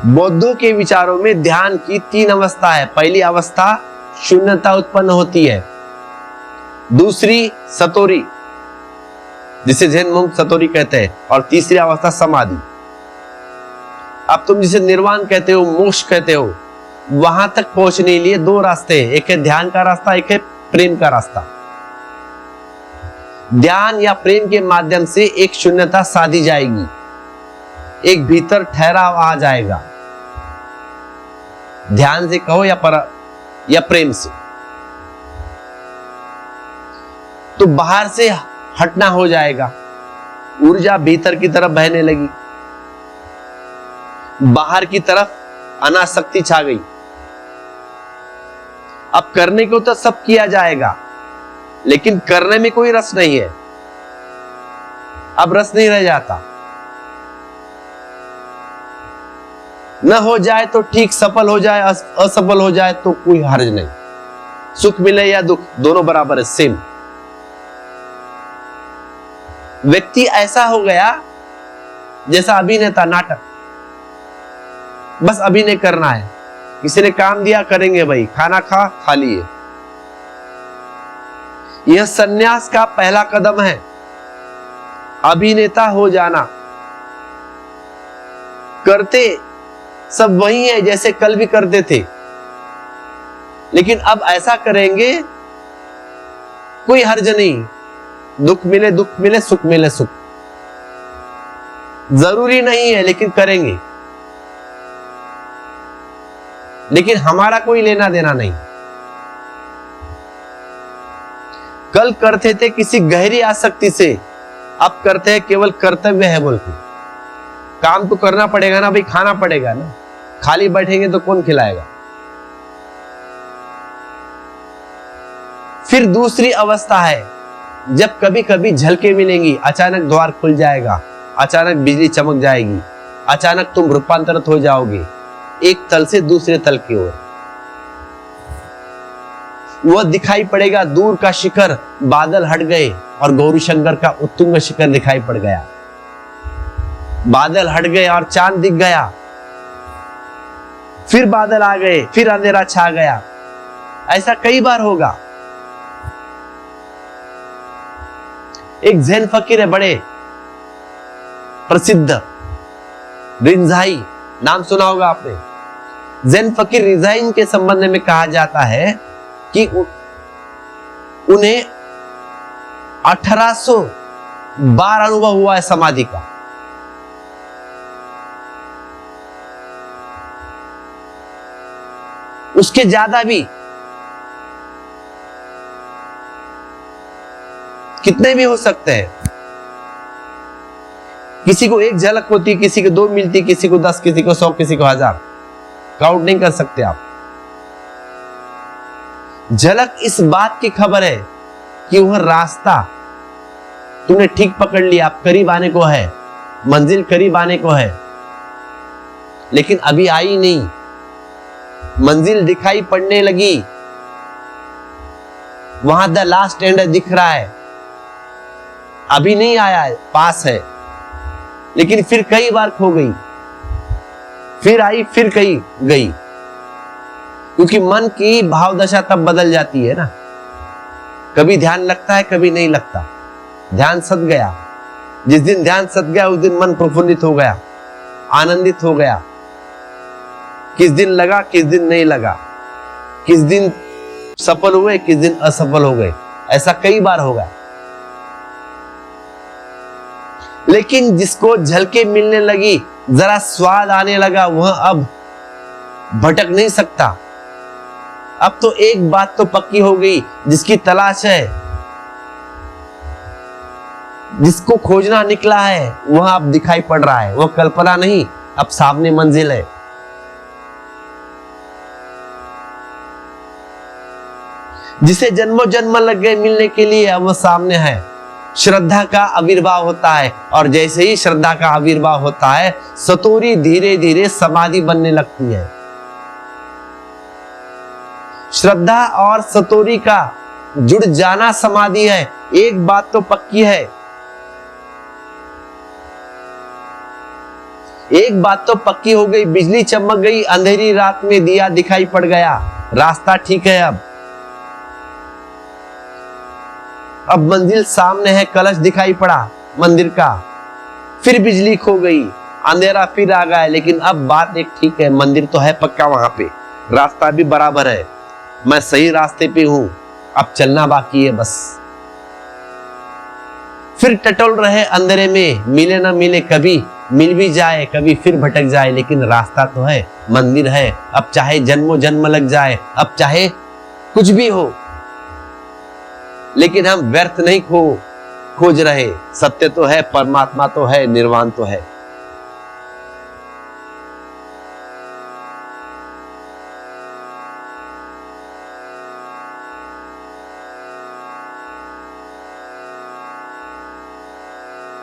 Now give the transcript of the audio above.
बौद्धों के विचारों में ध्यान की 3 अवस्था है। पहली अवस्था शून्यता उत्पन्न होती है, दूसरी सतोरी जिसे जैन मुंग सतोरी कहते हैं, और तीसरी अवस्था समाधि। अब तुम जिसे निर्वाण कहते हो, मोक्ष कहते हो, वहां तक पहुंचने के लिए 2 रास्ते हैं, एक है ध्यान का रास्ता, एक है प्रेम का रास्ता। ध्यान या प्रेम के माध्यम से एक शून्यता साधी जाएगी, एक भीतर ठहराव आ जाएगा, ध्यान से कहो या प्रेम से। तो बाहर से हटना हो जाएगा, ऊर्जा भीतर की तरफ बहने लगी, बाहर की तरफ अनासक्ति छा गई। अब करने को तो सब किया जाएगा, लेकिन करने में कोई रस नहीं है। अब रस नहीं रह जाता। न हो जाए तो ठीक, सफल हो जाए, असफल हो जाए तो कोई हर्ज नहीं। सुख मिले या दुख, दोनों बराबर है, सेम। व्यक्ति ऐसा हो गया जैसा अभिनेता नाटक, बस अभिनय करना है। किसी ने काम दिया, करेंगे भाई, खाना खा लिए। यह सन्यास का पहला कदम है, अभिनेता हो जाना। करते सब वही है जैसे कल भी करते थे, लेकिन अब ऐसा करेंगे कोई हर्ज नहीं। दुख मिले दुख मिले, सुख मिले सुख, जरूरी नहीं है लेकिन करेंगे। लेकिन हमारा कोई लेना देना नहीं। कल करते थे किसी गहरी आसक्ति से, अब करते हैं केवल कर्तव्य है बोल के। काम तो करना पड़ेगा ना भाई, खाना पड़ेगा ना, खाली बैठेंगे तो कौन खिलाएगा। फिर दूसरी अवस्था है जब कभी कभी झलके मिलेंगी, अचानक द्वार खुल जाएगा, अचानक बिजली चमक जाएगी, अचानक तुम रूपांतरित हो जाओगे एक तल से दूसरे तल की ओर। वह दिखाई पड़ेगा दूर का शिखर, बादल हट गए और गौरीशंकर का उत्तुंग शिखर दिखाई पड़ गया। बादल हट गए और चांद दिख गया, फिर बादल आ गए, फिर अंधेरा छा गया। ऐसा कई बार होगा। एक जैन फकीर है, बड़े प्रसिद्ध, रिंझाई, नाम सुना होगा आपने। जैन फकीर रिंझाई के संबंध में कहा जाता है कि उन्हें 1800 बार अनुभव हुआ है समाधि का। उसके ज्यादा भी, कितने भी हो सकते हैं। किसी को 1 झलक होती, किसी को 2 मिलती, किसी को 10, किसी को 100, किसी को 1000। काउंट नहीं कर सकते आप। झलक इस बात की खबर है कि वह रास्ता तुमने ठीक पकड़ लिया, आप करीब आने को है, मंजिल करीब आने को है, लेकिन अभी आई नहीं। मंजिल दिखाई पड़ने लगी, वहां द लास्ट एंड दिख रहा है, अभी नहीं आया है, पास है, लेकिन फिर कई बार खो गई, फिर आई, फिर कहीं गई। क्योंकि मन की भाव दशा तब बदल जाती है ना। कभी ध्यान लगता है, कभी नहीं लगता। ध्यान सद गया, जिस दिन ध्यान सद गया उस दिन मन प्रफुल्लित हो गया, आनंदित हो गया। किस दिन लगा, किस दिन नहीं लगा, किस दिन सफल हुए, किस दिन असफल हो गए, ऐसा कई बार हो गया। लेकिन जिसको झलके मिलने लगी, जरा स्वाद आने लगा, वह अब भटक नहीं सकता। अब तो एक बात तो पक्की हो गई, जिसकी तलाश है, जिसको खोजना निकला है, वह अब दिखाई पड़ रहा है। वह कल्पना नहीं, अब सामने मंजिल है। जिसे जन्मों जन्म लग गए मिलने के लिए, अब वह सामने है। श्रद्धा का आविर्भाव होता है, और जैसे ही श्रद्धा का आविर्भाव होता है, सतोरी धीरे धीरे समाधि बनने लगती है। श्रद्धा और सतोरी का जुड़ जाना समाधि है। एक बात तो पक्की है, एक बात तो पक्की हो गई, बिजली चमक गई, अंधेरी रात में दिया दिखाई पड़ गया, रास्ता ठीक है। अब मंजिल सामने है, कलश दिखाई पड़ा मंदिर का, फिर बिजली खो गई, अंधेरा फिर आ गया, लेकिन अब बात एक ठीक है, मंदिर तो है पक्का वहां पे, रास्ता भी बराबर है, मैं सही रास्ते पे हूं, अब चलना बाकी है बस। फिर टटोल रहे अंधेरे में, मिले ना मिले, कभी मिल भी जाए, कभी फिर भटक जाए, लेकिन रास्ता तो है, मंदिर है, अब चाहे जन्मों जन्म लग जाए, अब चाहे कुछ भी हो, लेकिन हम व्यर्थ नहीं खोज रहे, सत्य तो है, परमात्मा तो है, निर्वाण तो है।